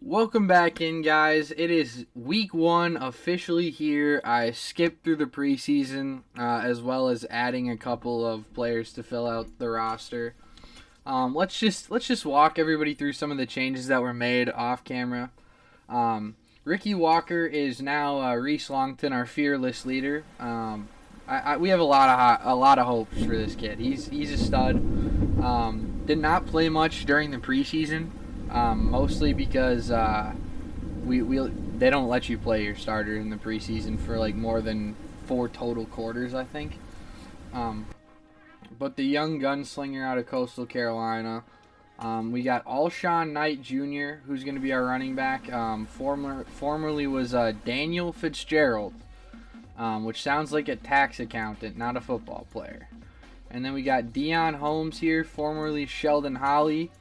Welcome back in, guys. It is week one officially here. I skipped through the preseason as well as adding a couple of players to fill out the roster. Let's just walk everybody through some of the changes that were made off camera. Ricky Walker is now Reese Longton, our fearless leader. We have a lot of hopes for this kid. He's a stud. Did not play much during the preseason. Mostly because they don't let you play your starter in the preseason for like more than 4 total quarters, I think. But the young gunslinger out of Coastal Carolina, we got Alshon Knight Jr., who's going to be our running back. Formerly was Daniel Fitzgerald, which sounds like a tax accountant, not a football player. And then we got Dion Holmes here, formerly Sheldon Holly.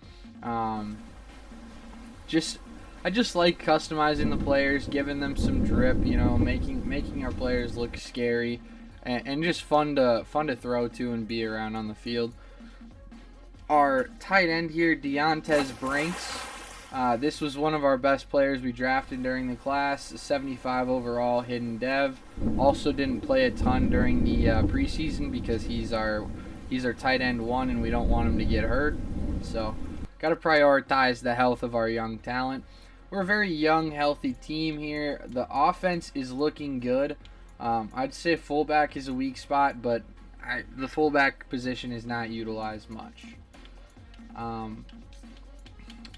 I just like customizing the players, giving them some drip, making our players look scary, and just fun to throw to and be around on the field. Our tight end here, Deontez Brinks. This was one of our best players we drafted during the class, 75 overall, hidden dev. Also didn't play a ton during the preseason because he's our tight end 1 and we don't want him to get hurt. So got to prioritize the health of our young talent. We're a very young, healthy team here. The offense is looking good. I'd say fullback is a weak spot, but the fullback position is not utilized much.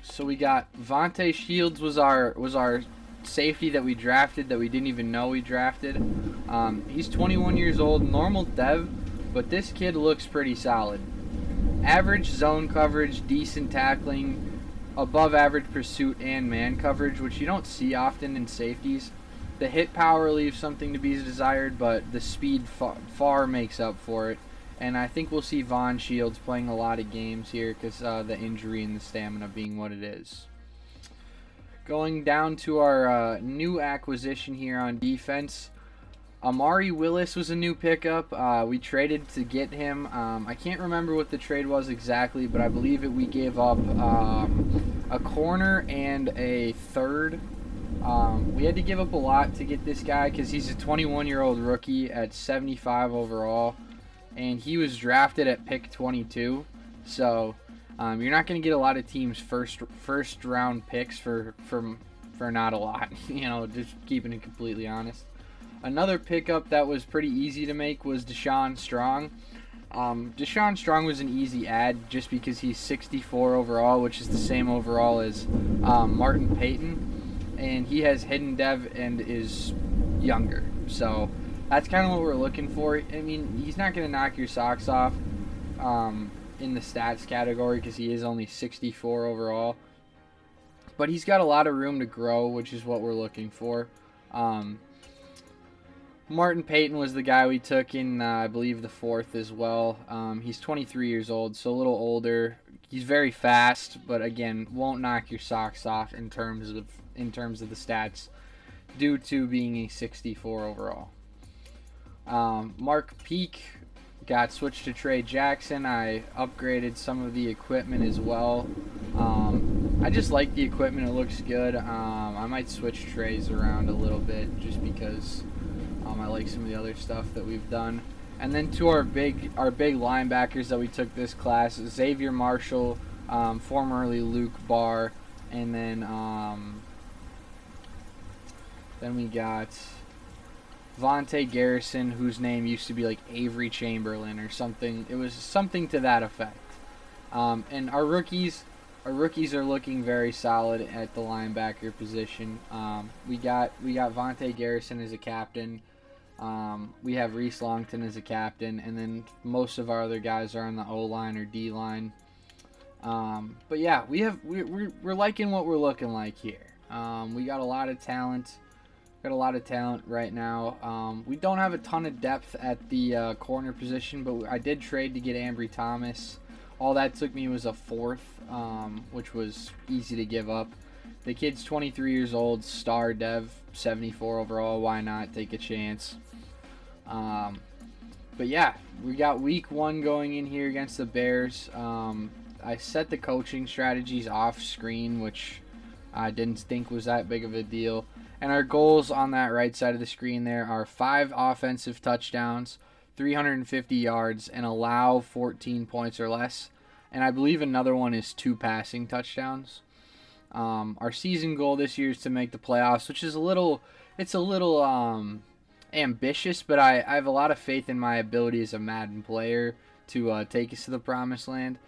So we got Vontae Shields was our safety that we drafted that we didn't even know we drafted. He's 21 years old, normal dev, but this kid looks pretty solid. Average zone coverage, decent tackling, above average pursuit and man coverage, which you don't see often in safeties. The hit power leaves something to be desired, but the speed far makes up for it. And I think we'll see Von Shields playing a lot of games here because the injury and the stamina being what it is. Going down to our new acquisition here on defense. Amari Willis was a new pickup. We traded to get him. I can't remember what the trade was exactly, but I believe we gave up a corner and a third. We had to give up a lot to get this guy because he's a 21-year-old rookie at 75 overall, and he was drafted at pick 22. So you're not going to get a lot of teams first round picks for not a lot. Just keeping it completely honest. Another pickup that was pretty easy to make was Deshaun Strong. Deshaun Strong was an easy add just because he's 64 overall, which is the same overall as Martin Payton. And he has hidden dev and is younger. So that's kind of what we're looking for. I mean, he's not going to knock your socks off in the stats category because he is only 64 overall. But he's got a lot of room to grow, which is what we're looking for. Martin Payton was the guy we took in, I believe, the 4th as well. He's 23 years old, so a little older. He's very fast, but again, won't knock your socks off in terms of the stats due to being a 64 overall. Mark Peak got switched to Trey Jackson. I upgraded some of the equipment as well. I just like the equipment. It looks good. I might switch Treys around a little bit just because I like some of the other stuff that we've done. And then to our big linebackers that we took this class, Xavier Marshall, formerly Luke Barr, and then we got Vontae Garrison, whose name used to be like Avery Chamberlain or something. It was something to that effect. And our rookies are looking very solid at the linebacker position. We got Vontae Garrison as a captain. We have Reese Longton as a captain, and then most of our other guys are on the O-line or D-line. But yeah, we're liking what we're looking like here. We got a lot of talent. Right now. We don't have a ton of depth at the corner position, but I did trade to get Ambry Thomas. All that took me was a 4th, which was easy to give up. The kid's 23 years old, star dev, 74 overall. Why not take a chance? But yeah, we got week 1 going in here against the Bears. I set the coaching strategies off screen, which I didn't think was that big of a deal. And our goals on that right side of the screen there are 5 offensive touchdowns, 350 yards, and allow 14 points or less. And I believe another one is 2 passing touchdowns. Our season goal this year is to make the playoffs, which is a little ambitious, but I have a lot of faith in my ability as a Madden player to take us to the promised land.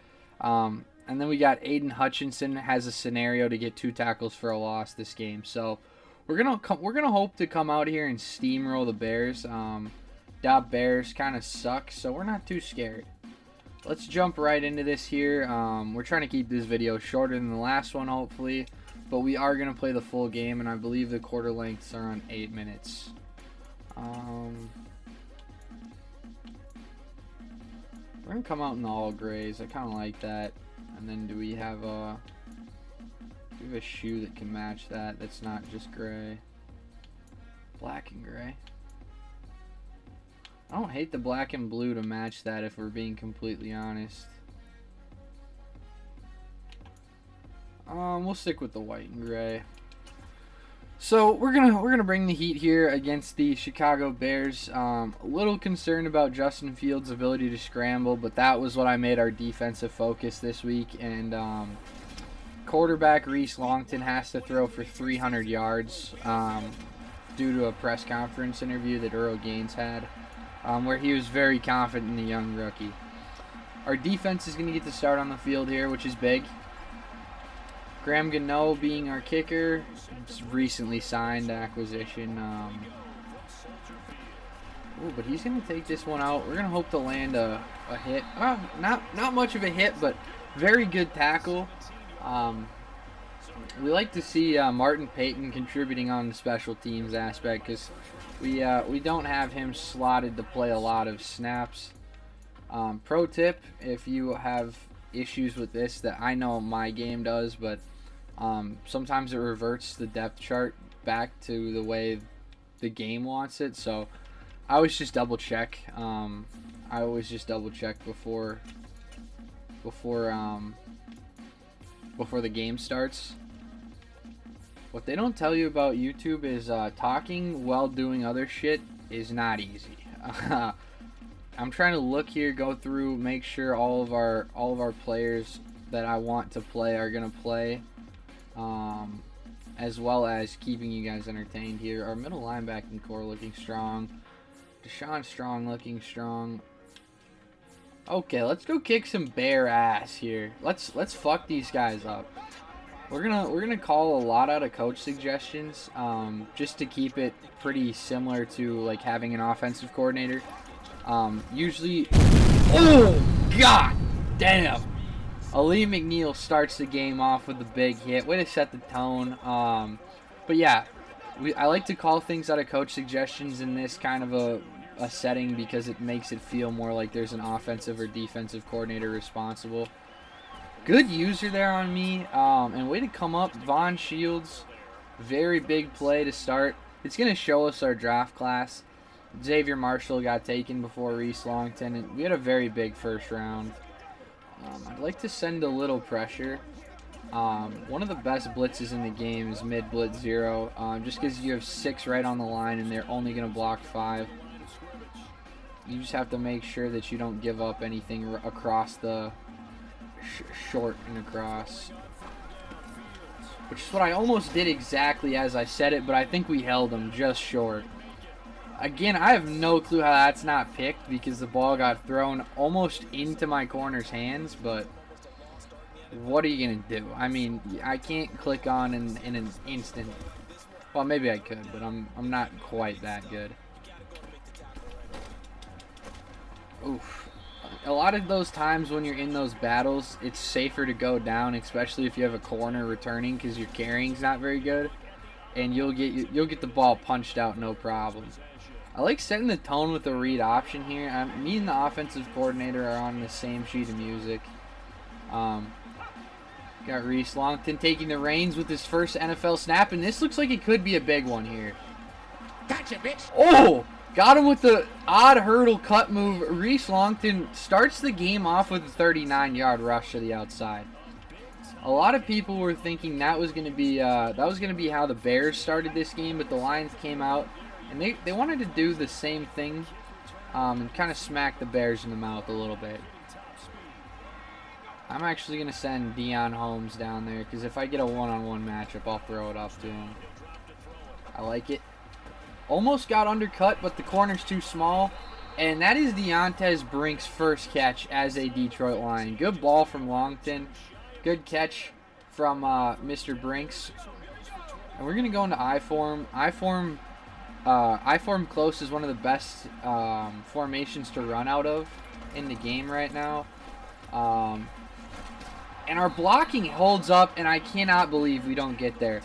And then we got Aiden Hutchinson has a scenario to get 2 tackles for a loss this game. So we're gonna hope to come out here and steamroll the Bears. Bears kind of suck, so we're not too scared. Let's jump right into this here. We're trying to keep this video shorter than the last one, hopefully, but we are gonna play the full game, and I believe the quarter lengths are on 8 minutes. We're gonna come out in the all grays. I kind of like that. And then do we have a shoe that can match that? That's not just gray. Black and gray. I don't hate the black and blue to match that, if we're being completely honest. We'll stick with the white and gray. So we're gonna bring the heat here against the Chicago Bears. A little concerned about Justin Fields' ability to scramble, but that was what I made our defensive focus this week. And quarterback Reese Longton has to throw for 300 yards due to a press conference interview that Earl Gaines had, where he was very confident in the young rookie. Our defense is gonna get to start on the field here, which is big. Graham Gano being our kicker, recently signed acquisition. But he's going to take this one out. We're going to hope to land a hit. Not much of a hit, but very good tackle. We like to see Martin Payton contributing on the special teams aspect, because we don't have him slotted to play a lot of snaps. Pro tip, if you have issues with this, that I know my game does, but sometimes it reverts the depth chart back to the way the game wants it, so I always just double check. Before the game starts. What they don't tell you about YouTube is talking while doing other shit is not easy. I'm trying to look here, go through, make sure all of our players that I want to play are gonna play, as well as keeping you guys entertained here. Our middle linebacking core looking strong. Deshaun Strong looking strong. Okay, let's go kick some Bear ass here. Let's fuck these guys up. We're gonna call a lot out of coach suggestions, just to keep it pretty similar to like having an offensive coordinator. Usually, oh god damn, Ali McNeil starts the game off with a big hit. Way to set the tone. But yeah, I like to call things out of coach suggestions in this kind of a setting, because it makes it feel more like there's an offensive or defensive coordinator responsible. Good user there on me, and way to come up, Von Shields. Very big play to start. It's gonna show us our draft class. Xavier Marshall got taken before Reese Longton, and we had a very big first round. I'd like to send a little pressure. One of the best blitzes in the game is mid blitz 0, just because you have 6 right on the line and they're only going to block 5. You just have to make sure that you don't give up anything across the short and across, which is what I almost did exactly as I said it, but I think we held them just short. Again, I have no clue how that's not picked, because the ball got thrown almost into my corner's hands, but what are you going to do? I mean, I can't click on in an instant. Well, maybe I could, but I'm not quite that good. Oof. A lot of those times when you're in those battles, it's safer to go down, especially if you have a corner returning, because your carrying's not very good, and you'll get the ball punched out no problem. I like setting the tone with the read option here. Me and the offensive coordinator are on the same sheet of music. Got Reese Longton taking the reins with his first NFL snap, and this looks like it could be a big one here. Gotcha, bitch. Oh! Got him with the odd hurdle cut move. Reese Longton starts the game off with a 39-yard rush to the outside. A lot of people were thinking that was going to be how the Bears started this game, but the Lions came out and they wanted to do the same thing and kind of smack the Bears in the mouth a little bit. I'm actually going to send Deion Holmes down there because if I get a one-on-one matchup, I'll throw it up to him. I like it. Almost got undercut, but the corner's too small. And that is Deontez Brink's first catch as a Detroit Lion. Good ball from Longton. Good catch from Mr. Brinks. And we're going to go into I-form. I-form close is one of the best formations to run out of in the game right now. And our blocking holds up, and I cannot believe we don't get there.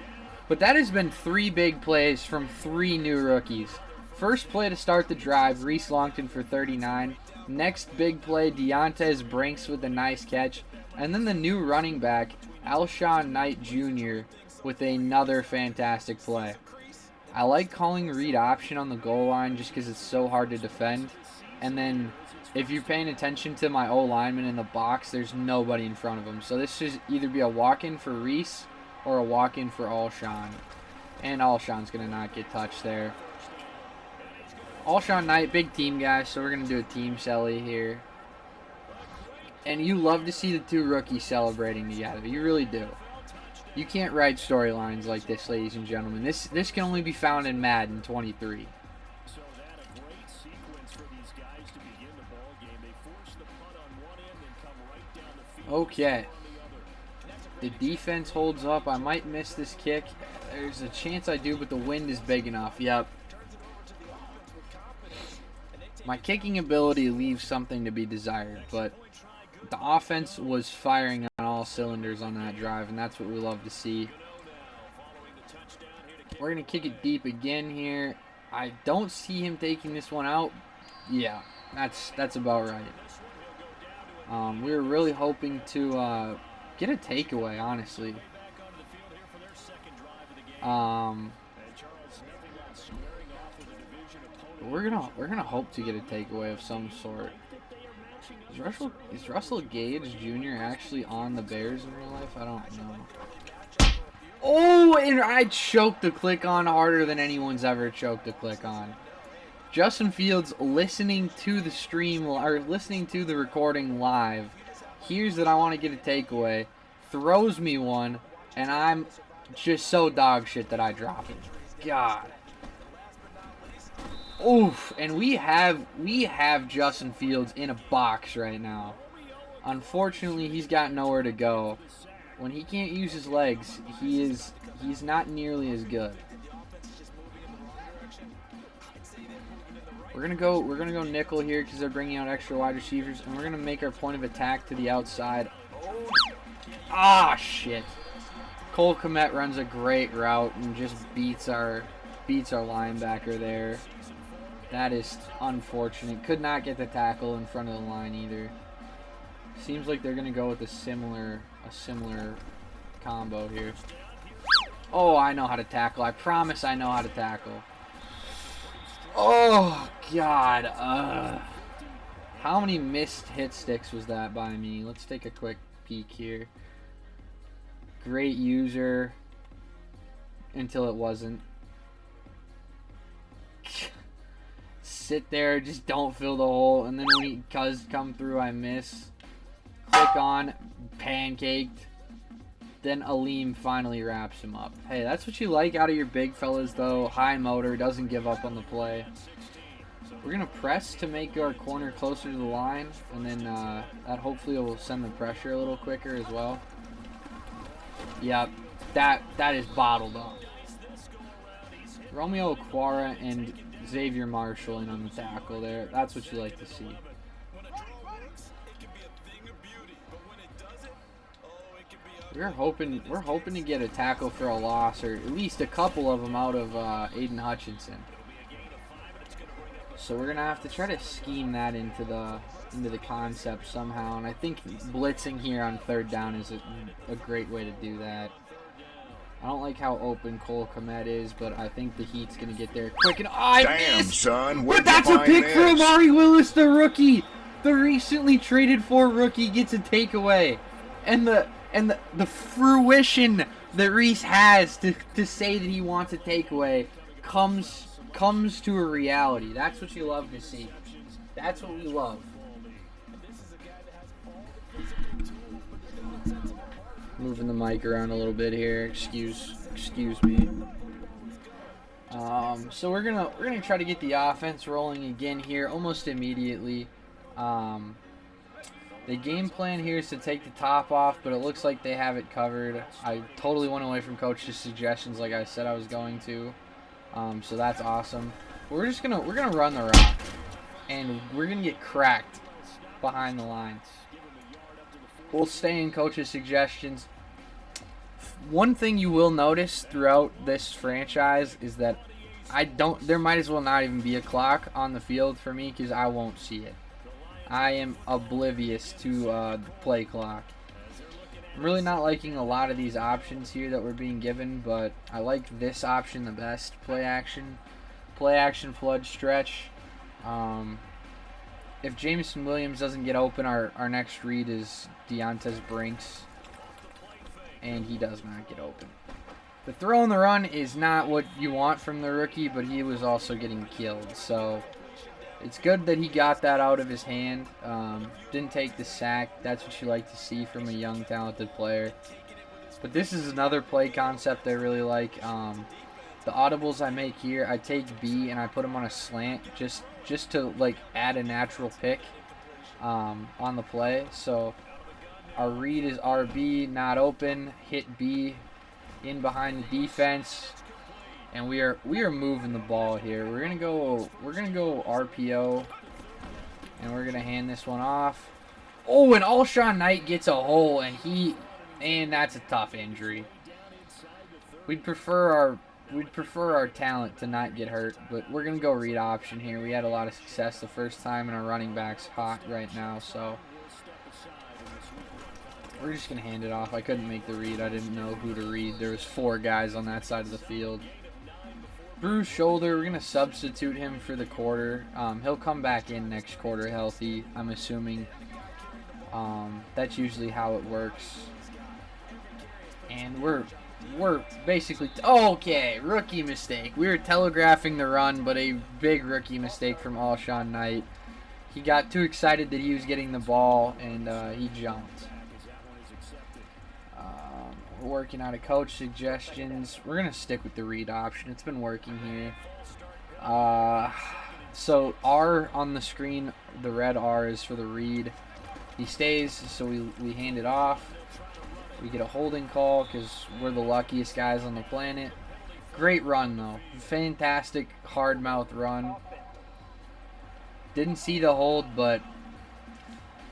But that has been 3 big plays from 3 new rookies. First play to start the drive, Reese Longton for 39. Next big play, Deontez Brinks with a nice catch. And then the new running back, Alshon Knight Jr. with another fantastic play. I like calling read option on the goal line just because it's so hard to defend. And then if you're paying attention to my O-lineman in the box, there's nobody in front of him. So this should either be a walk-in for Reese or a walk-in for Alshon. And Alshon's going to not get touched there. Alshon Knight, big team guy, so we're going to do a team celly here. And you love to see the 2 rookies celebrating together. You really do. You can't write storylines like this, ladies and gentlemen. This can only be found in Madden 23. Okay. The defense holds up. I might miss this kick. There's a chance I do, but the wind is big enough. Yep. My kicking ability leaves something to be desired, but the offense was firing on all cylinders on that drive, and that's what we love to see. We're going to kick it deep again here. I don't see him taking this one out. Yeah, that's about right. We were really hoping to get a takeaway, honestly. We're gonna hope to get a takeaway of some sort. Is Russell Gage Jr. actually on the Bears in real life? I don't know. Oh, and I choked the click on harder than anyone's ever choked the click on. Justin Fields listening to the stream or listening to the recording live, hears that I want to get a takeaway, throws me one, and I'm just so dog shit that I drop it. God. Oof, and we have Justin Fields in a box right now. Unfortunately, he's got nowhere to go. When he can't use his legs, he's not nearly as good. We're gonna go nickel here because they're bringing out extra wide receivers, and we're gonna make our point of attack to the outside. Ah, shit! Cole Kmet runs a great route and just beats our linebacker there. That is unfortunate. Could not get the tackle in front of the line either. Seems like they're gonna go with a similar combo here. Oh, I know how to tackle. I promise I know how to tackle. Oh, God. How many missed hit sticks was that by me? Let's take a quick peek here. Great user. Until it wasn't. Sit there, just don't fill the hole. And then when he does come through, I miss. Click on. Pancaked. Then Aleem finally wraps him up. Hey, that's what you like out of your big fellas, though. High motor, doesn't give up on the play. We're going to press to make our corner closer to the line, and then that hopefully will send the pressure a little quicker as well. Yep, that is bottled up. Romeo Okwara and Xavier Marshall in on the tackle there. That's what you like to see. We're hoping to get a tackle for a loss, or at least a couple of them out of Aiden Hutchinson. So we're gonna have to try to scheme that into the concept somehow, and I think blitzing here on 3rd down is a great way to do that. I don't like how open Cole Kmet is, but I think the Heat's gonna get there quick. And damn, son, but that's a pick for Amari Willis, the rookie. The recently traded for rookie gets a takeaway, and And the fruition that Reese has to say that he wants a takeaway comes to a reality. That's what you love to see. That's what we love. Moving the mic around a little bit here. Excuse me. So we're gonna try to get the offense rolling again here almost immediately. The game plan here is to take the top off, but it looks like they have it covered. I totally went away from coach's suggestions, like I said I was going to. So that's awesome. But we're gonna run the rock, and we're gonna get cracked behind the lines. We'll stay in coach's suggestions. One thing you will notice throughout this franchise is that there might as well not even be a clock on the field for me because I won't see it. I am oblivious to the play clock. I'm really not liking a lot of these options here that we're being given, but I like this option the best. Play action, flood, stretch. If Jameson Williams doesn't get open, our next read is Deontez Brinks, and he does not get open. The throw and the run is not what you want from the rookie, but he was also getting killed, so it's good that he got that out of his hand. Didn't take the sack. That's what you like to see from a young, talented player. But this is another play concept I really like. The audibles I make here, I take B and I put them on a slant just to like add a natural pick on the play. So our read is RB, not open, hit B, in behind the defense. And we are moving the ball here. We're gonna go RPO, and we're gonna hand this one off. Oh, and Alshon Knight gets a hole, and that's a tough injury. We'd prefer our talent to not get hurt, but we're gonna go read option here. We had a lot of success the first time, and our running back's hot right now, so we're just gonna hand it off. I couldn't make the read. I didn't know who to read. There was 4 guys on that side of the field. Bruised shoulder, we're going to substitute him for the quarter. He'll come back in next quarter healthy, I'm assuming. That's usually how it works. And we're basically... Okay, rookie mistake. We were telegraphing the run, but a big rookie mistake from Alshon Knight. He got too excited that he was getting the ball, and he jumped. We're working out of coach suggestions. We're going to stick with the read option. It's been working here. So R on the screen, the red R is for the read. He stays, so we hand it off. We get a holding call because we're the luckiest guys on the planet. Great run, though. Fantastic hard mouth run. Didn't see the hold, but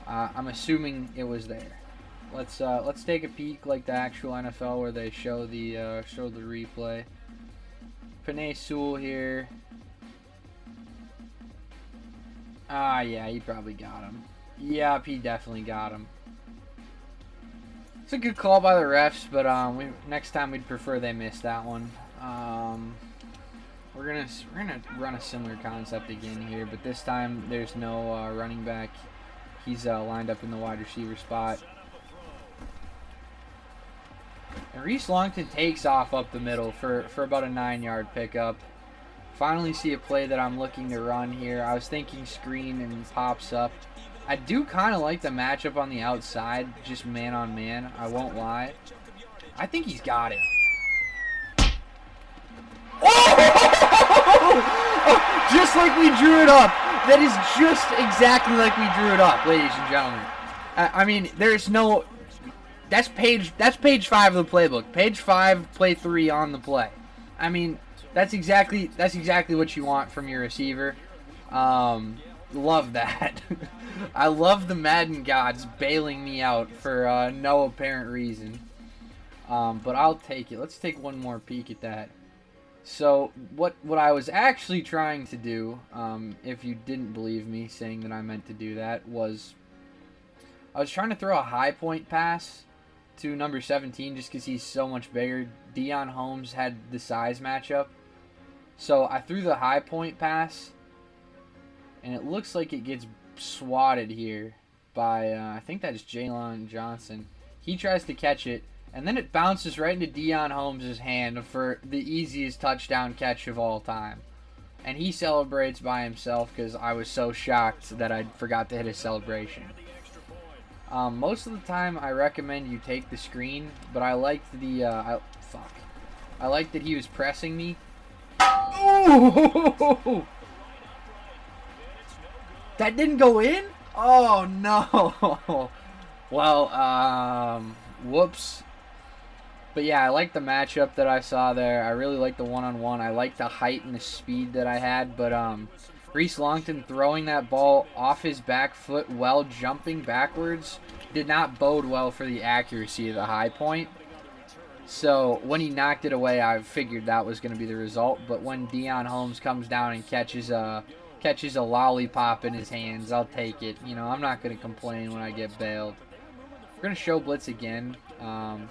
I'm assuming it was there. Let's take a peek like the actual NFL where they show the replay. Penei Sewell here. Yeah, he probably got him. Yep, he definitely got him. It's a good call by the refs, but next time we'd prefer they missed that one. We're gonna run a similar concept again here, but this time there's no running back. He's lined up in the wide receiver spot. And Reese Longton takes off up the middle for about a 9-yard pickup. Finally see a play that I'm looking to run here. I was thinking screen and pops up. I do kind of like the matchup on the outside, just man on man. I won't lie. I think he's got it. Oh! Just like we drew it up. That is just exactly like we drew it up, ladies and gentlemen. I mean, there's no... That's page 5 of the playbook. Page 5, play 3 on the play. I mean, that's exactly what you want from your receiver. Love that. I love the Madden gods bailing me out for no apparent reason. But I'll take it. Let's take one more peek at that. So what I was actually trying to do, if you didn't believe me saying that I meant to do that, was I was trying to throw a high point pass to number 17 just because he's so much bigger. Deion Holmes had the size matchup. So I threw the high point pass, and it looks like it gets swatted here by, I think that's Jalen Johnson. He tries to catch it, and then it bounces right into Deion Holmes' hand for the easiest touchdown catch of all time. And he celebrates by himself because I was so shocked that I forgot to hit his celebration. Most of the time, I recommend you take the screen, but I liked I liked that he was pressing me. Ooh! That didn't go in? Oh no! Well, whoops. But yeah, I like the matchup that I saw there. I really like the one-on-one. I like the height and the speed that I had. But Reese Longton throwing that ball off his back foot while jumping backwards did not bode well for the accuracy of the high point. So when he knocked it away, I figured that was going to be the result. But when Deion Holmes comes down and catches a lollipop in his hands, I'll take it. You know, I'm not going to complain when I get bailed. We're going to show blitz again. God.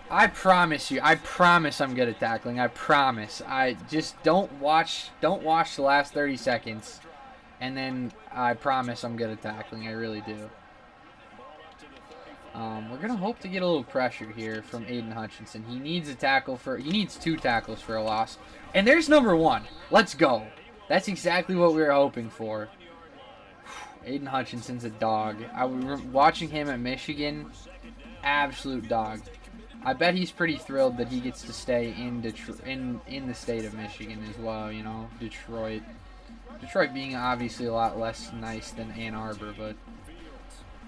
I promise I'm good at tackling. I promise. I just don't watch the last 30 seconds, and then I promise I'm good at tackling. I really do. We're gonna hope to get a little pressure here from Aiden Hutchinson. He needs he needs 2 tackles for a loss. And there's number 1. Let's go. That's exactly what we were hoping for. Aiden Hutchinson's a dog. I was watching him at Michigan. Absolute dog. I bet he's pretty thrilled that he gets to stay in in the state of Michigan as well, you know, Detroit. Detroit being obviously a lot less nice than Ann Arbor, but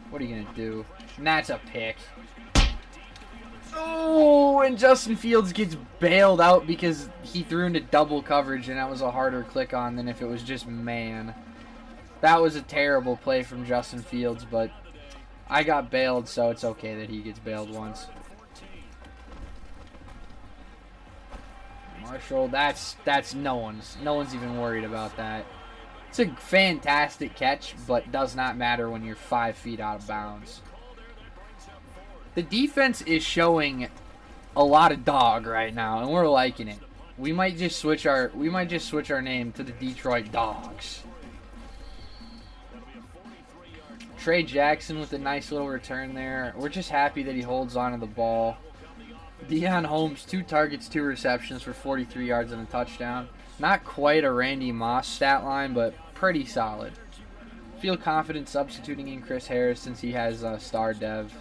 what are you going to do? And that's a pick. Oh, and Justin Fields gets bailed out because he threw into double coverage, and that was a harder click on than if it was just man. That was a terrible play from Justin Fields, but I got bailed, so it's okay that he gets bailed once. Marshall, that's no one's even worried about that. It's a fantastic catch, but does not matter when you're 5 feet out of bounds. The defense is showing a lot of dog right now, and we're liking it. We might just switch our name to the Detroit Dogs. Trey Jackson with a nice little return there. We're just happy that he holds on to the ball. Deion Holmes, 2 targets, 2 receptions for 43 yards and a touchdown. Not quite a Randy Moss stat line, but pretty solid. Feel confident substituting in Chris Harris since he has star dev.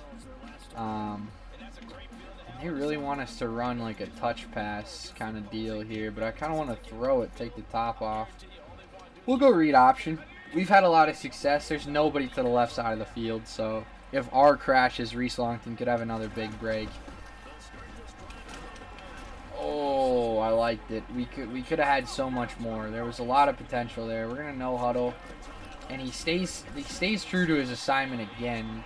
They really want us to run like a touch pass kind of deal here, but I kind of want to throw it, take the top off. We'll go read option. We've had a lot of success. There's nobody to the left side of the field, so if our crashes, Reese Longton could have another big break. Oh, I liked it. We could have had so much more. There was a lot of potential there. We're gonna no huddle, and he stays true to his assignment again.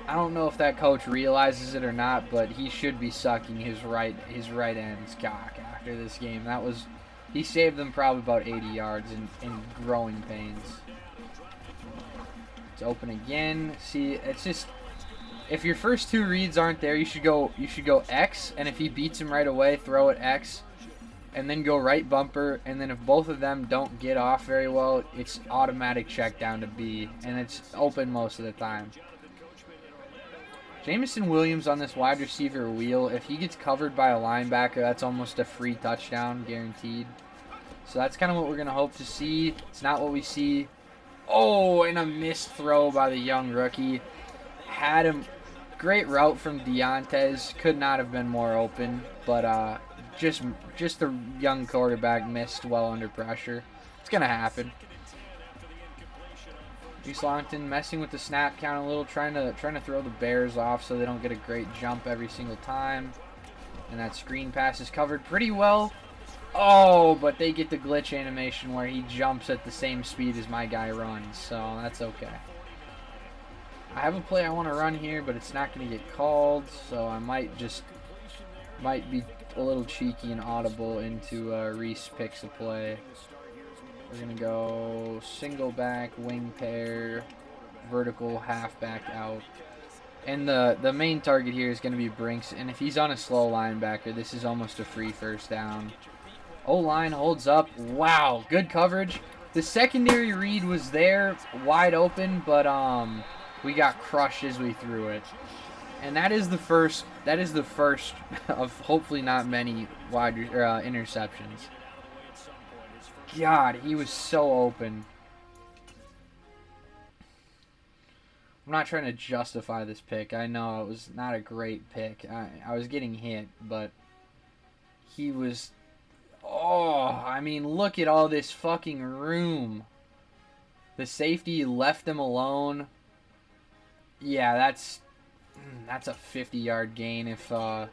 I don't know if that coach realizes it or not, but he should be sucking his right end's cock after this game. He saved them probably about 80 yards in growing pains. It's open again. See, it's just, if your first 2 reads aren't there, you should go X, and if he beats him right away, throw it X, and then go right bumper, and then if both of them don't get off very well, it's automatic check down to B, and it's open most of the time. Jameson Williams on this wide receiver wheel, if he gets covered by a linebacker, that's almost a free touchdown, guaranteed. So that's kind of what we're going to hope to see. It's not what we see. Oh, and a missed throw by the young rookie. Had him. Great route from Deontez. Could not have been more open, but just the young quarterback missed well under pressure. It's going to happen. Reese Longton messing with the snap count a little, trying to throw the Bears off so they don't get a great jump every single time. And that screen pass is covered pretty well. Oh, but they get the glitch animation where he jumps at the same speed as my guy runs, so that's okay. I have a play I want to run here, but it's not going to get called, so I might be a little cheeky and audible into Reese picks a play. We're going to go single back, wing pair, vertical, halfback out. And the main target here is going to be Brinks. And if he's on a slow linebacker, this is almost a free first down. O-line holds up. Wow, good coverage. The secondary read was there, wide open, but we got crushed as we threw it. And that is the first. That is the first of hopefully not many wide interceptions. God, he was so open. I'm not trying to justify this pick. I know it was not a great pick. I was getting hit, but he was... Oh, I mean, look at all this fucking room. The safety left him alone. Yeah, that's a 50-yard gain if I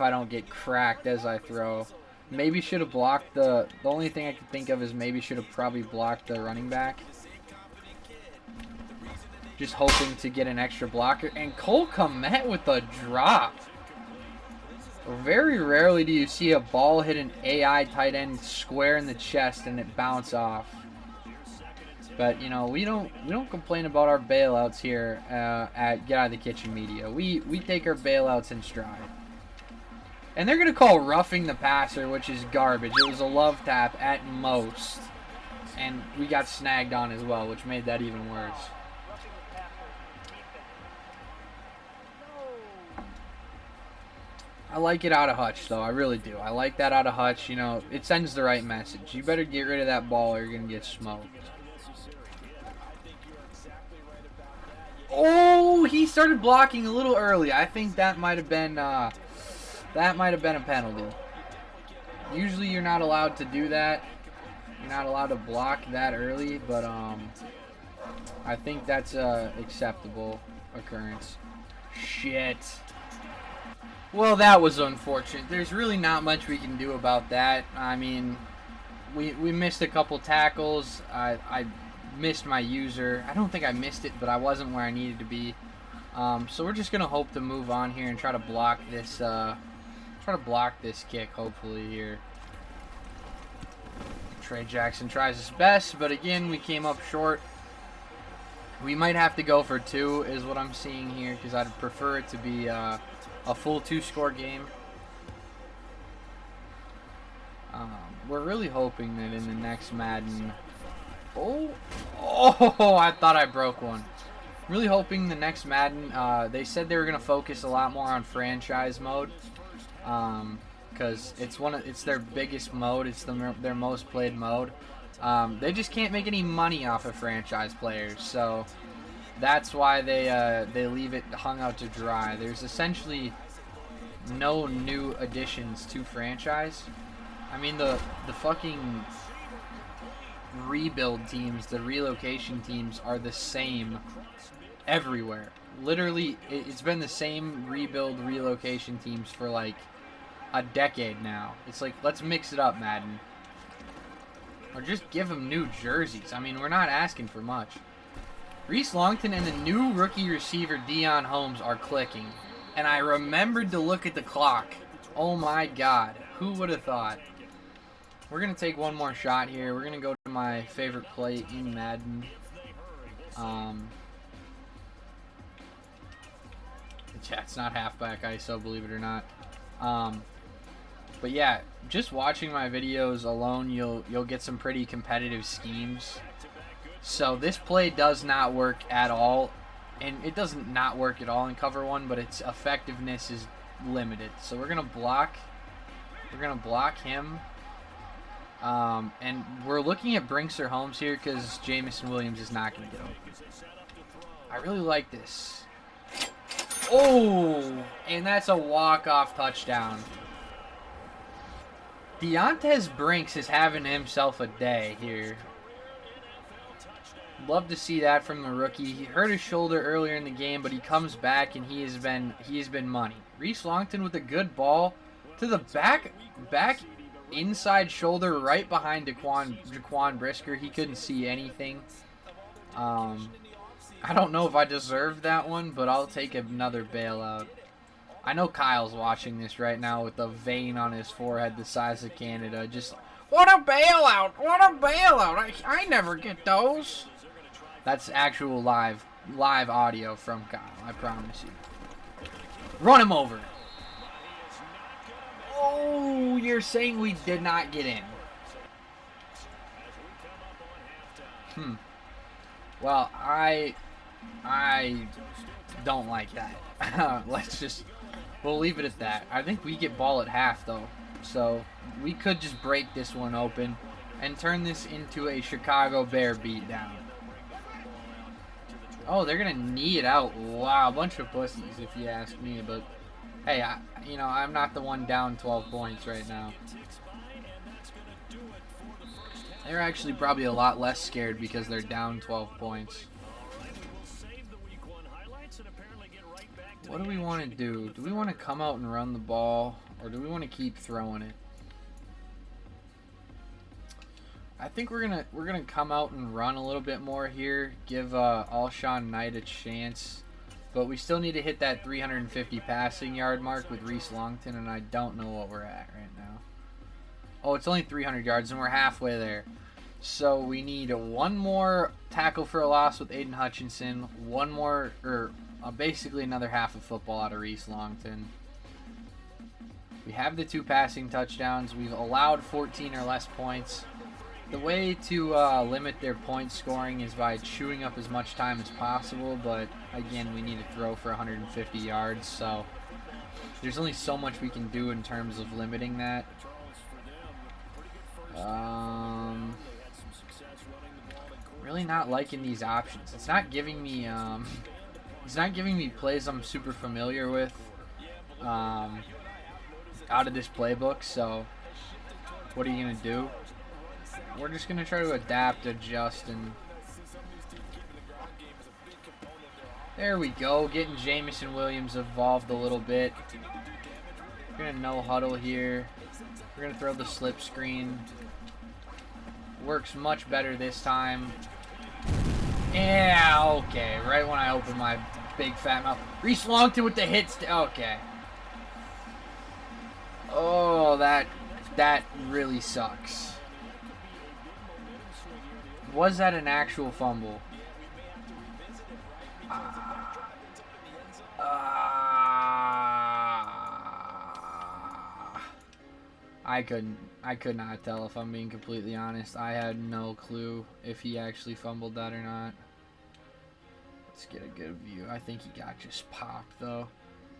don't get cracked as I throw. Maybe should have blocked the only thing I could think of is maybe should have probably blocked the running back. Just hoping to get an extra blocker. And Cole Kmet with a drop. Very rarely do you see a ball hit an AI tight end square in the chest and it bounce off. But you know, we don't complain about our bailouts here at Get Out of the Kitchen Media. We take our bailouts in stride. And they're gonna call roughing the passer, which is garbage. It was a love tap at most, and we got snagged on as well, which made that even worse. I like it out of Hutch, though. I really do. I like that out of Hutch. You know, it sends the right message. You better get rid of that ball or you're going to get smoked. Oh, he started blocking a little early. I think that might have been a penalty. Usually you're not allowed to do that. You're not allowed to block that early, but I think that's a acceptable occurrence. Shit. Well, that was unfortunate. There's really not much we can do about that. I mean, we missed a couple tackles. I missed my user. I don't think I missed it, but I wasn't where I needed to be. So we're just gonna hope to move on here and try to block this. Kick, hopefully here. Trey Jackson tries his best, but again, we came up short. We might have to go for 2, is what I'm seeing here, because I'd prefer it to be a full 2-score game. We're really hoping that in the next Madden... Oh, I thought I broke one. Really hoping the next Madden, they said they were going to focus a lot more on franchise mode. Because it's their biggest mode. It's their most played mode. They just can't make any money off of franchise players. So that's why they leave it hung out to dry. There's essentially no new additions to franchise. I mean, the fucking rebuild teams, the relocation teams are the same everywhere. Literally, it's been the same relocation teams for like a decade now. It's like, let's mix it up, Madden. Or just give them new jerseys. I mean, we're not asking for much. Reese Longton and the new rookie receiver Deion Holmes are clicking. And I remembered to look at the clock. Oh my god. Who would have thought? We're going to take one more shot here. We're going to go to my favorite play in Madden. Yeah, it's not halfback ISO, believe it or not. But yeah, just watching my videos alone, you'll get some pretty competitive schemes. So this play does not work at all, and it doesn't not work at all in cover 1, but its effectiveness is limited. So we're gonna block him, and we're looking at Brinks or Holmes here because Jamison Williams is not gonna get open. I really like this. Oh, and that's a walk-off touchdown. Deontez Brinks is having himself a day here. Love to see that from the rookie. He hurt his shoulder earlier in the game, but he comes back and he has been money. Reese Longton with a good ball to the back inside shoulder right behind Jaquan Brisker. He couldn't see anything. I don't know if I deserved that one, but I'll take another bailout. I know Kyle's watching this right now with a vein on his forehead the size of Canada. Just, what a bailout! What a bailout! I never get those. That's actual live audio from Kyle, I promise you. Run him over. Oh, you're saying we did not get in. Well, I don't like that. We'll leave it at that. I think we get ball at half, though. So we could just break this one open and turn this into a Chicago Bear beatdown. Oh, they're going to knee it out. Wow, a bunch of pussies, if you ask me. But, hey, I'm not the one down 12 points right now. They're actually probably a lot less scared because they're down 12 points. What do we want to do? Do we want to come out and run the ball, or do we want to keep throwing it? I think we're gonna come out and run a little bit more here. Give Alshon Knight a chance, but we still need to hit that 350 passing yard mark with Reese Longton, and I don't know what we're at right now. Oh, it's only 300 yards, and we're halfway there. So we need one more tackle for a loss with Aiden Hutchinson, one more, or basically another half of football out of Reese Longton. We have the 2 passing touchdowns. We've allowed 14 or less points. The way to limit their point scoring is by chewing up as much time as possible, but again, we need to throw for 150 yards, so there's only so much we can do in terms of limiting that. Really not liking these options. It's not giving me plays I'm super familiar with out of this playbook, so what are you gonna do? We're just gonna try to adapt, adjust, and there we go. Getting Jamison Williams involved a little bit. We're gonna no huddle here. We're gonna throw the slip screen. Works much better this time. Yeah, okay. Right when I open my big fat mouth. Reese Longton with the hits. Okay. Oh, that really sucks. Was that an actual fumble? I could not tell, if I'm being completely honest. I had no clue if he actually fumbled that or not. Let's get a good view. I think he got just popped though.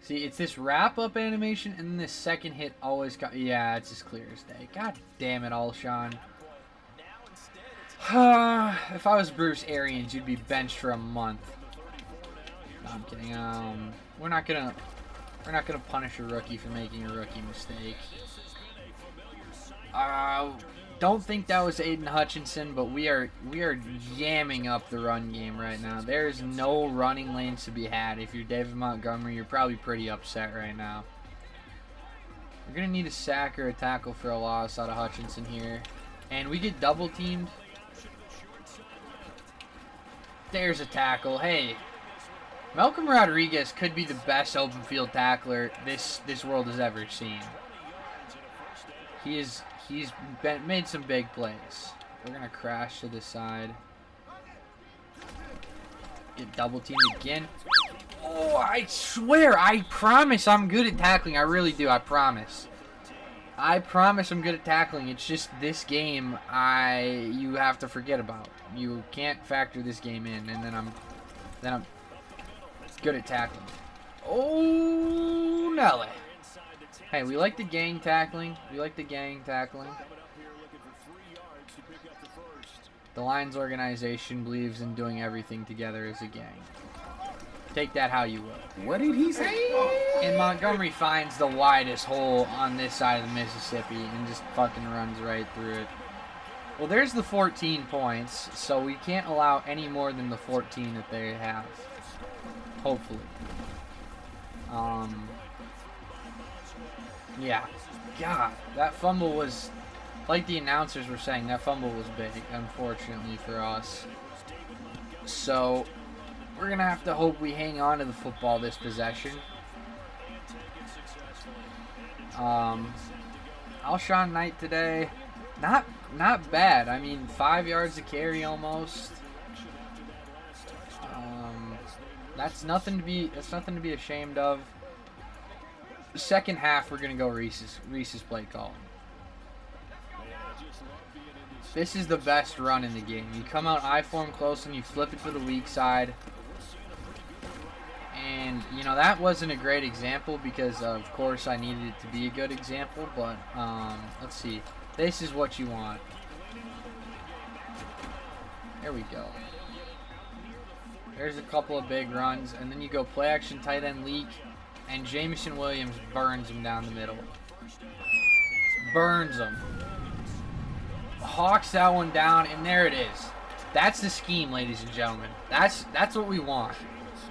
See, it's this wrap-up animation, and then this second hit always got... Yeah, it's as clear as day. God damn it, Alshon. If I was Bruce Arians, you'd be benched for a month. No, I'm kidding. We're not gonna punish a rookie for making a rookie mistake. Don't think that was Aiden Hutchinson, but we are jamming up the run game right now. There's no running lanes to be had. If you're David Montgomery, you're probably pretty upset right now. We're gonna need a sack or a tackle for a loss out of Hutchinson here, and we get double teamed. There's a tackle. Hey, Malcolm Rodriguez could be the best open field tackler this world has ever seen. He's made some big plays. We're gonna crash to the side. Get double teamed again. Oh, I swear, I promise I'm good at tackling. I really do. I promise. I promise I'm good at tackling. It's just this game you have to forget about. You can't factor this game in, and then I'm good at tackling. Oh, Nelly. Hey, we like the gang tackling. We like the gang tackling. The Lions organization believes in doing everything together as a gang. Take that how you will. What did he say? And Montgomery finds the widest hole on this side of the Mississippi and just fucking runs right through it. Well, there's the 14 points, so we can't allow any more than the 14 that they have. Hopefully. Yeah. God, that fumble was, like the announcers were saying, that fumble was big, unfortunately for us. So, we're going to have to hope we hang on to the football this possession. Alshon Knight today, not bad. I mean, 5 yards a carry almost. That's nothing to be ashamed of. Second half, we're gonna go Reese's play call. This is the best run in the game. You come out I-form close and you flip it to the weak side. And, you know, that wasn't a great example because, of course, I needed it to be a good example. But, let's see. This is what you want. There we go. There's a couple of big runs. And then you go play action tight end leak. And Jameson Williams burns him down the middle. Burns him. Hawks that one down, and there it is. That's the scheme, ladies and gentlemen. That's what we want.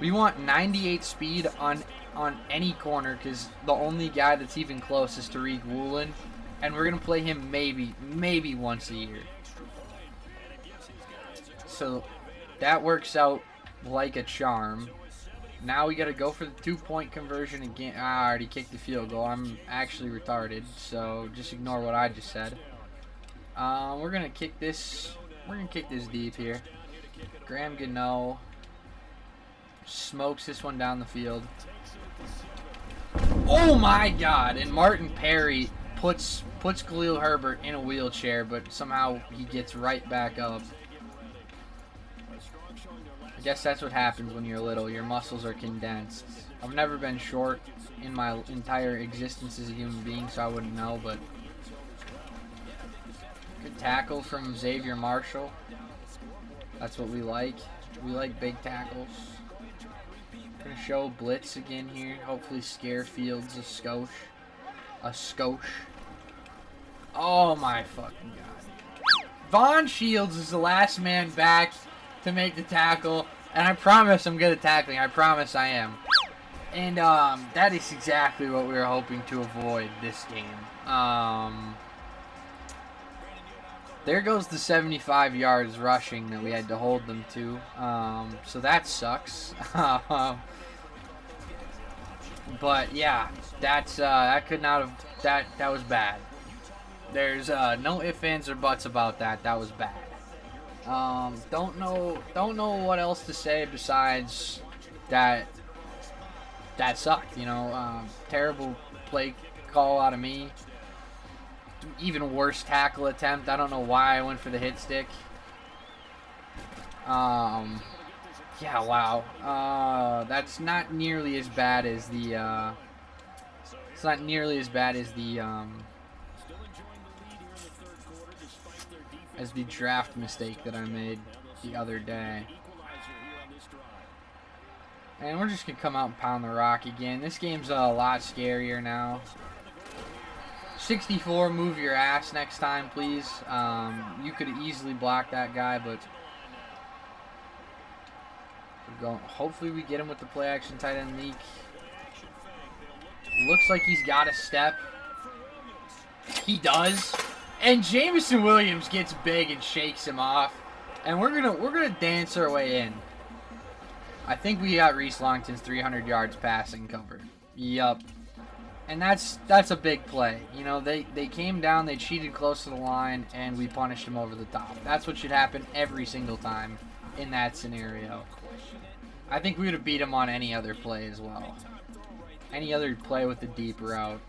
We want 98 speed on any corner because the only guy that's even close is Tariq Woolen, and we're gonna play him maybe once a year. So that works out like a charm. Now we gotta go for the 2-point conversion again. I already kicked the field goal. I'm actually retarded, so just ignore what I just said. We're gonna kick this. We're gonna kick this deep here. Graham Gano smokes this one down the field. Oh my God! And Martin Perry puts Khalil Herbert in a wheelchair, but somehow he gets right back up. I guess that's what happens when you're little. Your muscles are condensed. I've never been short in my entire existence as a human being, so I wouldn't know, but good tackle from Xavier Marshall. That's what we like. We like big tackles. We're going to show blitz again here. Hopefully scare Fields a skosh. Oh my fucking God. Vaughn Shields is the last man back to make the tackle. And I promise I'm good at tackling. I promise I am. And that is exactly what we were hoping to avoid this game. There goes the 75 yards rushing that we had to hold them to. So that sucks. But yeah, that could not have. That was bad. There's no ifs, ands, or buts about that. That was bad. Don't know what else to say besides that. That sucked. You know, terrible play call out of me. Even worse tackle attempt. I don't know why I went for the hit stick. Yeah, wow. That's not nearly as bad as the. It's not nearly as bad as the draft mistake that I made the other day. And we're just gonna come out and pound the rock again. This game's a lot scarier now. 64, move your ass next time, please. You could easily block that guy, but we're going. Hopefully we get him with the play action tight end leak. Looks like he's got a step. He does. And Jameson Williams gets big and shakes him off. And we're gonna dance our way in. I think we got Reese Longton's 300 yards passing covered. Yup. And that's a big play. You know, they came down, they cheated close to the line, and we punished them over the top. That's what should happen every single time in that scenario. I think we would have beat them on any other play as well. Any other play with the deep route.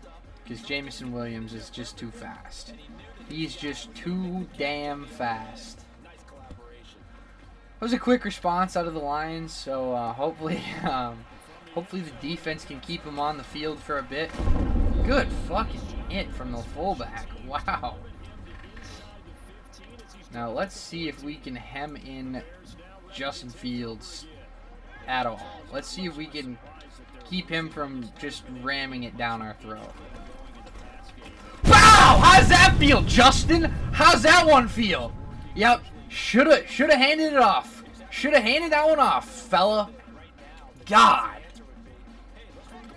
Because Jameson Williams is just too fast. He's just too damn fast. It was a quick response out of the Lions, so hopefully the defense can keep him on the field for a bit. Good fucking hit from the fullback. Wow. Now let's see if we can hem in Justin Fields at all. Let's see if we can keep him from just ramming it down our throat. Wow! How's that feel, Justin? How's that one feel? Yep. Shoulda handed it off. Shoulda handed that one off, fella. God.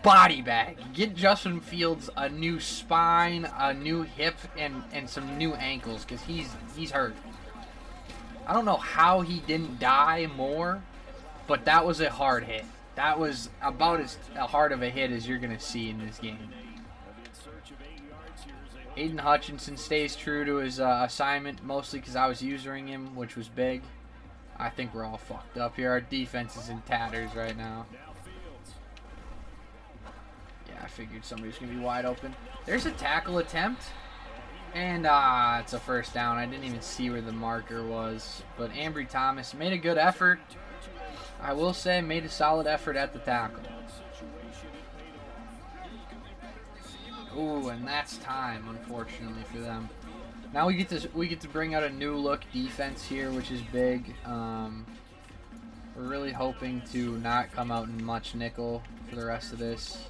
Body bag. Get Justin Fields a new spine, a new hip, and some new ankles, because he's hurt. I don't know how he didn't die more, but that was a hard hit. That was about as hard of a hit as you're going to see in this game. Aiden Hutchinson stays true to his assignment, mostly because I was using him, which was big. I think we're all fucked up here. Our defense is in tatters right now. Yeah, Yeah, I figured somebody was going to be wide open. There's a tackle attempt. And, it's a first down. I didn't even see where the marker was. But Ambry Thomas made a good effort. I will say, made a solid effort at the tackle. Ooh, and that's time, unfortunately, for them. Now we get to bring out a new look defense here, which is big. We're really hoping to not come out in much nickel for the rest of this.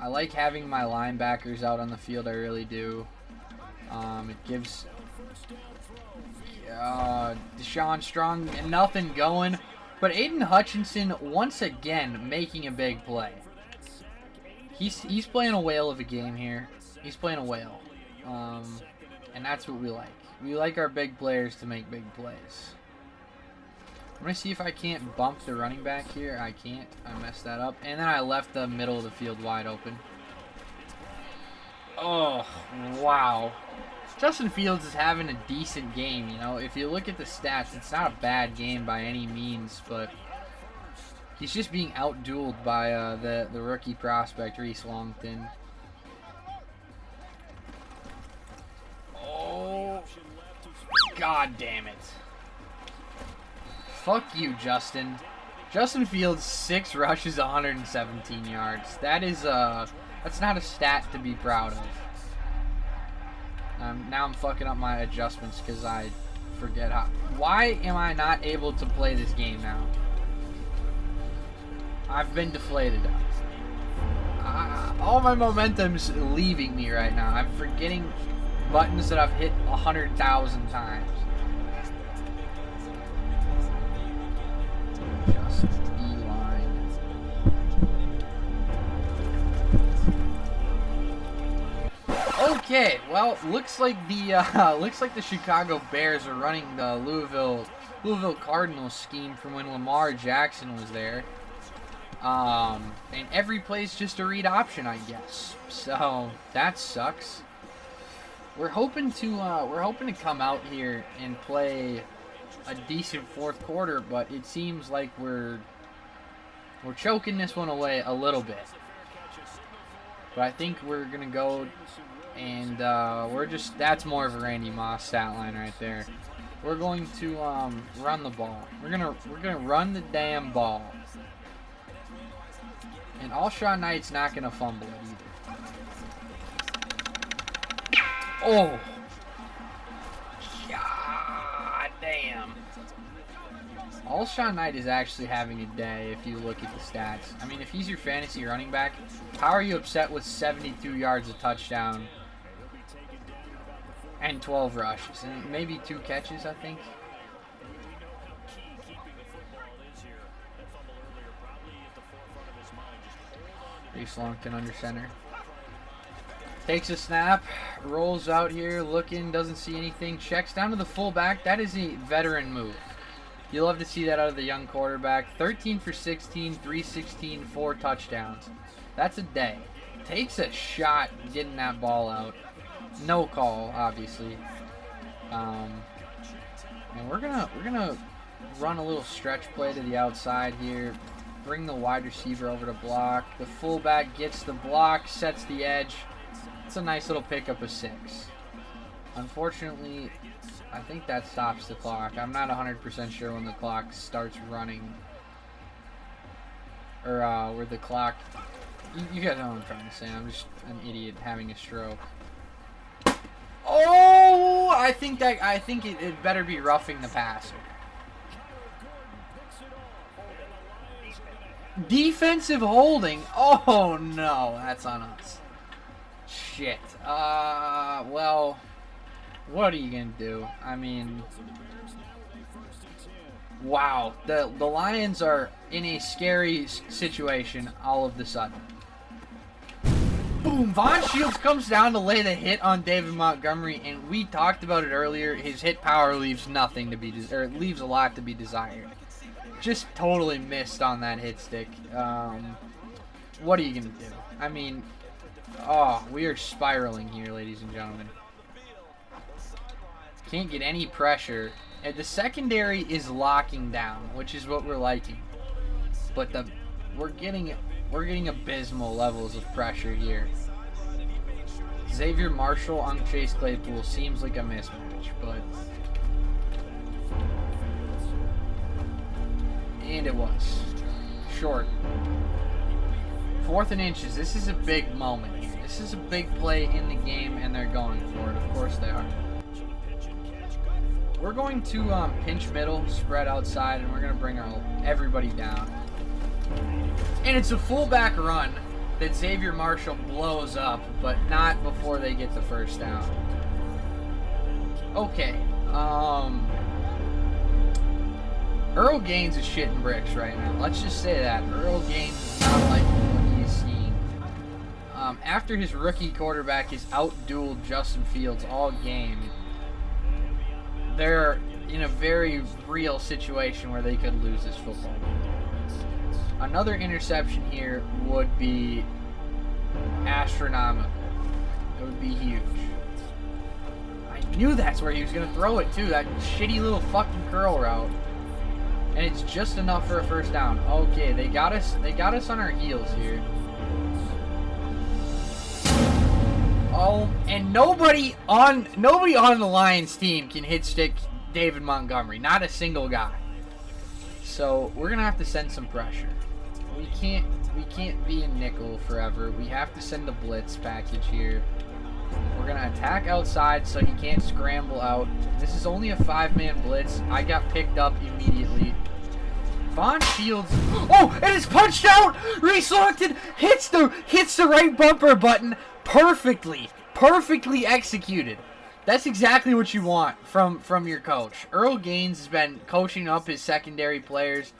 I like having my linebackers out on the field. I really do. It gives Deshaun Strong nothing going, but Aiden Hutchinson once again making a big play. He's playing a whale of a game here. He's playing a whale, and that's what we like. We like our big players to make big plays. I'm going to see if I can't bump the running back here. I can't. I messed that up. And then I left the middle of the field wide open. Oh, wow. Justin Fields is having a decent game, you know. If you look at the stats, it's not a bad game by any means, but he's just being out-dueled by the rookie prospect, Reese Longton. Oh, God damn it. Fuck you, Justin. Justin Fields, 6 rushes, 117 yards. That is, that's not a stat to be proud of. Now I'm fucking up my adjustments because I forget how. Why am I not able to play this game now? I've been deflated. All my momentum's leaving me right now. I'm forgetting buttons that I've hit 100,000 times. Okay, well, looks like the Chicago Bears are running the Louisville Cardinals scheme from when Lamar Jackson was there. And every play's just a read option, I guess. So that sucks. We're hoping to come out here and play a decent fourth quarter, but it seems like we're choking this one away a little bit. But I think we're gonna go. And that's more of a Randy Moss stat line right there. We're going to run the ball. We're gonna run the damn ball. And Alshon Knight's not gonna fumble it either. Oh, God damn. Alshon Knight is actually having a day if you look at the stats. I mean, if he's your fantasy running back, how are you upset with 72 yards, a touchdown, and 12 rushes, and maybe 2 catches, I think? Reese Longton under center. Takes a snap, rolls out here, looking, doesn't see anything, checks down to the fullback. That is a veteran move. You love to see that out of the young quarterback. 13 for 16, 316, 4 touchdowns. That's a day. Takes a shot getting that ball out. No call, obviously. And we're gonna run a little stretch play to the outside here. Bring the wide receiver over to block. The fullback gets the block, sets the edge. It's a nice little pickup of 6. Unfortunately, I think that stops the clock. I'm not 100% sure when the clock starts running. Or where the clock... You guys know what I'm trying to say. I'm just an idiot having a stroke. Oh! I think it better be roughing the passer. Defensive holding? Oh no, that's on us. Shit. Well, what are you gonna do? I mean, wow. The Lions are in a scary situation all of the sudden. Boom! Von Shields comes down to lay the hit on David Montgomery, and we talked about it earlier. His hit power leaves nothing to be, or it leaves a lot to be desired. Just totally missed on that hit stick. What are you gonna do? I mean, oh, we are spiraling here, ladies and gentlemen. Can't get any pressure. And the secondary is locking down, which is what we're liking. But we're getting we're getting abysmal levels of pressure here. Xavier Marshall on Chase Claypool seems like a mismatch, but... And it was. Short. 4th and inches. This is a big moment. This is a big play in the game, and they're going for it. Of course they are. We're going to pinch middle, spread outside, and we're going to bring everybody down. And it's a fullback run that Xavier Marshall blows up, but not before they get the first down. Okay. Earl Gaines is shitting bricks right now. Let's just say that. Earl Gaines is not like what he is seeing. After his rookie quarterback has out-dueled Justin Fields all game, they're in a very real situation where they could lose this football game. Another interception here would be astronomical. It would be huge. I knew that's where he was going to throw it, too. That shitty little fucking curl route. And it's just enough for a first down. Okay, they got us on our heels here. Oh, and nobody on the Lions team can hit stick David Montgomery. Not a single guy. So we're gonna have to send some pressure. We can't be in nickel forever. We have to send a blitz package here. We're gonna attack outside so he can't scramble out. This is only a 5-man blitz. I got picked up immediately. Von Shields. Oh, and it's punched out. Reselected. Hits the right bumper button perfectly. Perfectly executed. That's exactly what you want from your coach. Earl Gaines has been coaching up his secondary players,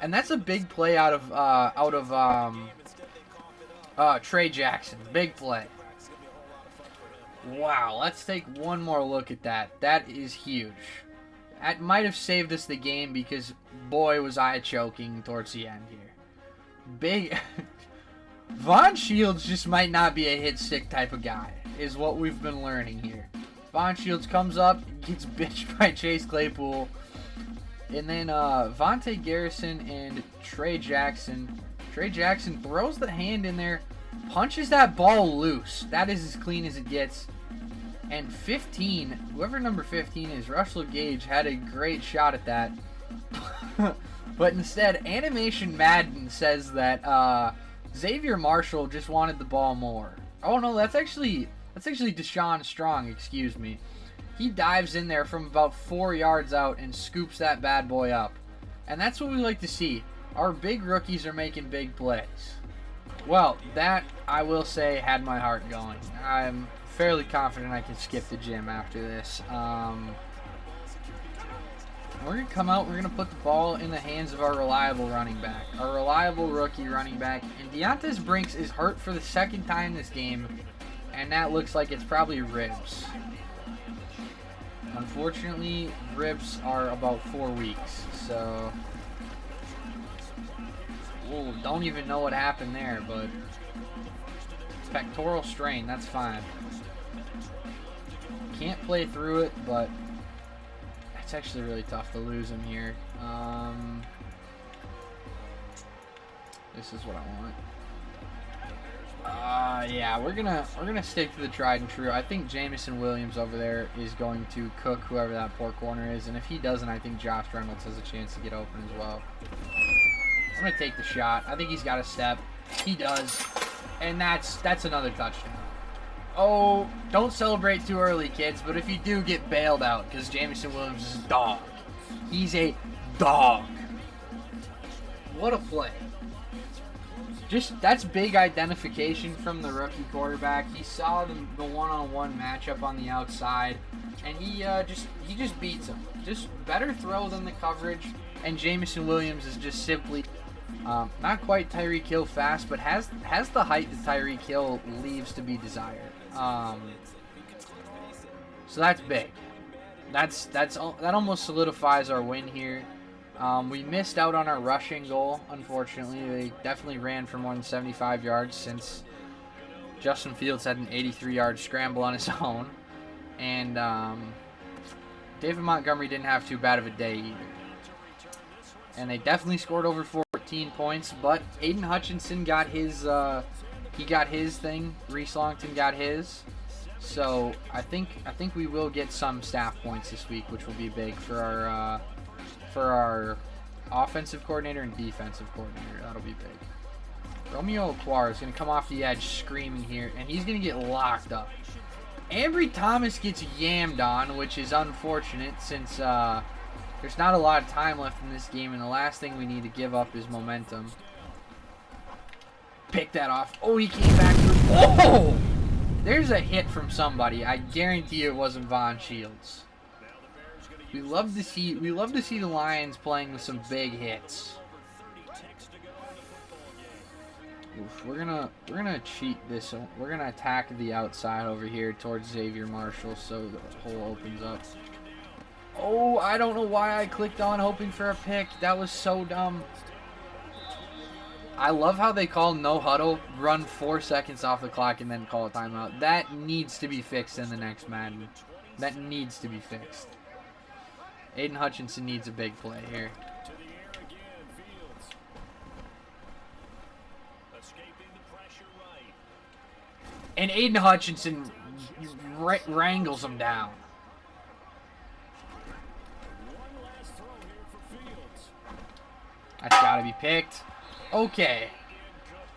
and that's a big play out of Trey Jackson. Big play. Wow, let's take one more look at that. That is huge. That might have saved us the game because, boy, was I choking towards the end here. Big... Von Shields just might not be a hit stick type of guy, is what we've been learning here. Von Shields comes up, gets bitched by Chase Claypool. And then Vontae Garrison and Trey Jackson. Trey Jackson throws the hand in there, punches that ball loose. That is as clean as it gets. And 15, whoever number 15 is, Russell Gage, had a great shot at that. But instead, Animation Madden says that Xavier Marshall just wanted the ball more. Oh no, that's actually Deshaun Strong, excuse me. He dives in there from about 4 yards out and scoops that bad boy up. And that's what we like to see. Our big rookies are making big plays. Well, that, I will say, had my heart going. I'm fairly confident I can skip the gym after this. We're going to come out, we're going to put the ball in the hands of our reliable running back. Our reliable rookie running back. And Deontay Brinks is hurt for the second time this game. And that looks like it's probably ribs. Unfortunately, ribs are about 4 weeks. So, ooh, don't even know what happened there, but pectoral strain, that's fine. Can't play through it, but it's actually really tough to lose him here. This is what I want. Yeah, we're gonna stick to the tried and true. I think Jamison Williams over there is going to cook whoever that poor corner is, and if he doesn't, I think Josh Reynolds has a chance to get open as well. I'm gonna take the shot. I think he's got a step. He does, and that's another touchdown. Oh, don't celebrate too early, kids. But if you do, get bailed out because Jamison Williams is a dog. He's a dog. What a play. That's big identification from the rookie quarterback. He saw the one-on-one matchup on the outside, and he just beats him. Just better throw than the coverage, and Jamison Williams is just simply not quite Tyreek Hill fast, but has the height that Tyreek Hill leaves to be desired. So that's big. That almost solidifies our win here. We missed out on our rushing goal, unfortunately. They definitely ran for more than 75 yards since Justin Fields had an 83-yard scramble on his own. And David Montgomery didn't have too bad of a day either. And they definitely scored over 14. 15 points, but Aiden Hutchinson got his thing. Reese Longton got his. So I think we will get some staff points this week, which will be big for our offensive coordinator and defensive coordinator. That'll be big. Romeo Okwara is going to come off the edge screaming here, and he's going to get locked up. Ambry Thomas gets yammed on, which is unfortunate since there's not a lot of time left in this game, and the last thing we need to give up is momentum. Pick that off. Oh, he came back through. Oh! There's a hit from somebody. I guarantee it wasn't Von Shields. We love to see the Lions playing with some big hits. Oof, we're gonna cheat this. We're gonna attack the outside over here towards Xavier Marshall so the hole opens up. Oh, I don't know why I clicked on hoping for a pick. That was so dumb. I love how they call no huddle, run 4 seconds off the clock, and then call a timeout. That needs to be fixed in the next Madden. That needs to be fixed. Aiden Hutchinson needs a big play here. And Aiden Hutchinson wrangles him down. That's got to be picked. Okay.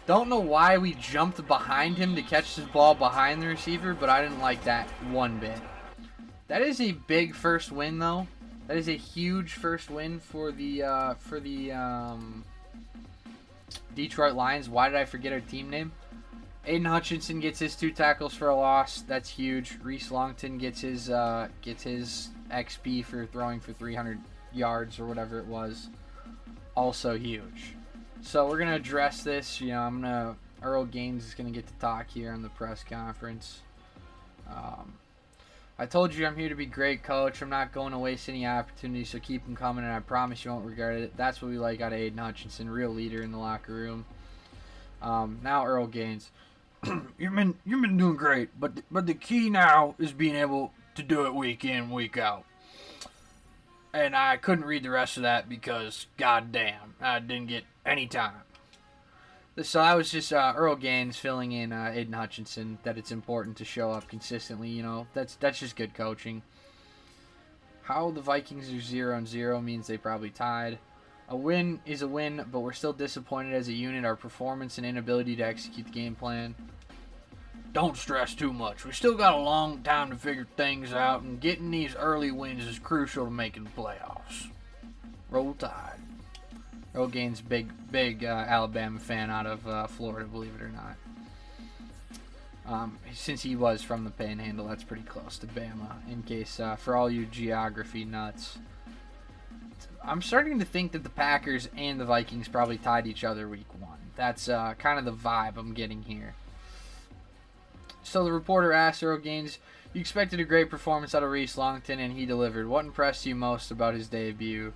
Don't know why we jumped behind him to catch this ball behind the receiver, but I didn't like that one bit. That is a big first win, though. That is a huge first win for the Detroit Lions. Why did I forget our team name? Aiden Hutchinson gets his 2 tackles for a loss. That's huge. Reese Longton gets his XP for throwing for 300 yards or whatever it was. Also huge. So we're gonna address this. You know, Earl Gaines is gonna get to talk here on the press conference. I told you I'm here to be great, coach. I'm not going to waste any opportunities, so keep them coming, and I promise you won't regret it. That's what we like out of Aiden Hutchinson, real leader in the locker room. Now Earl Gaines, you've been doing great, but the key now is being able to do it week in, week out. And I couldn't read the rest of that because, goddamn, I didn't get any time. So that was just Earl Gaines filling in Aiden Hutchinson, that it's important to show up consistently. You know, that's just good coaching. How the Vikings are 0-0 means they probably tied. A win is a win, but we're still disappointed as a unit. Our performance and inability to execute the game plan. Don't stress too much. We still got a long time to figure things out, and getting these early wins is crucial to making the playoffs. Roll Tide. Earl Gaines, big Alabama fan out of Florida, believe it or not. Since he was from the Panhandle, that's pretty close to Bama. In case, for all you geography nuts. I'm starting to think that the Packers and the Vikings probably tied each other week 1. That's kind of the vibe I'm getting here. So the reporter asked Earl Gaines, you expected a great performance out of Reese Longton, and he delivered. What impressed you most about his debut?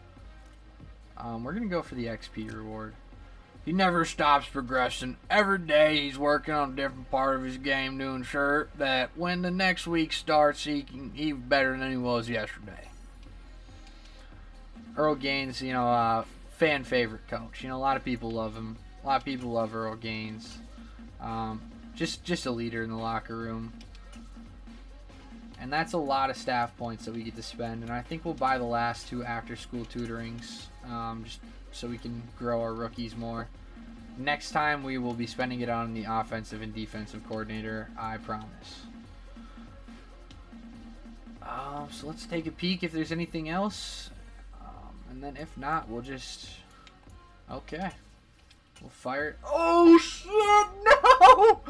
We're going to go for the XP reward. He never stops progressing. Every day he's working on a different part of his game to ensure that when the next week starts, he's better than he was yesterday. Earl Gaines, you know, fan favorite coach. You know, a lot of people love him. A lot of people love Earl Gaines. Just a leader in the locker room. And that's a lot of staff points that we get to spend. And I think we'll buy the last 2 after-school tutorings just so we can grow our rookies more. Next time we will be spending it on the offensive and defensive coordinator, I promise. So let's take a peek if there's anything else. And then if not, we'll just... Okay. We'll fire it. Oh, shit! No!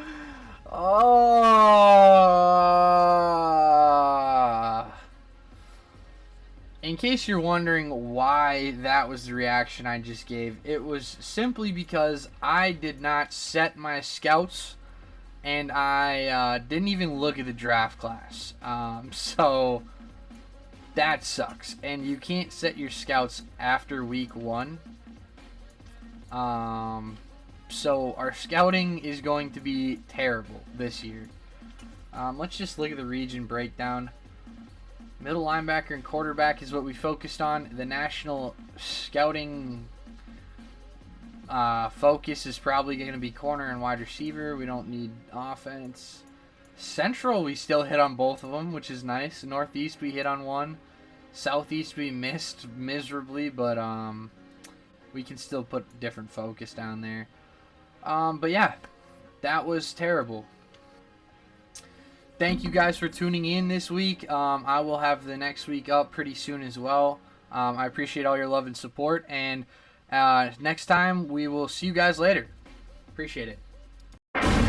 Oh! In case you're wondering why that was the reaction I just gave, it was simply because I did not set my scouts, and I didn't even look at the draft class. So that sucks. And you can't set your scouts after week 1. So our scouting is going to be terrible this year. Let's just look at the region breakdown. Middle linebacker and quarterback is what we focused on. The national scouting Focus is probably going to be corner and wide receiver. We don't need offense. Central, we still hit on both of them, which is nice. Northeast, we hit on one. Southeast, we missed miserably, but we can still put different focus down there. But yeah, that was terrible. Thank you guys for tuning in this week. I will have the next week up pretty soon as well. I appreciate all your love and support, and next time we will see you guys later. Appreciate it.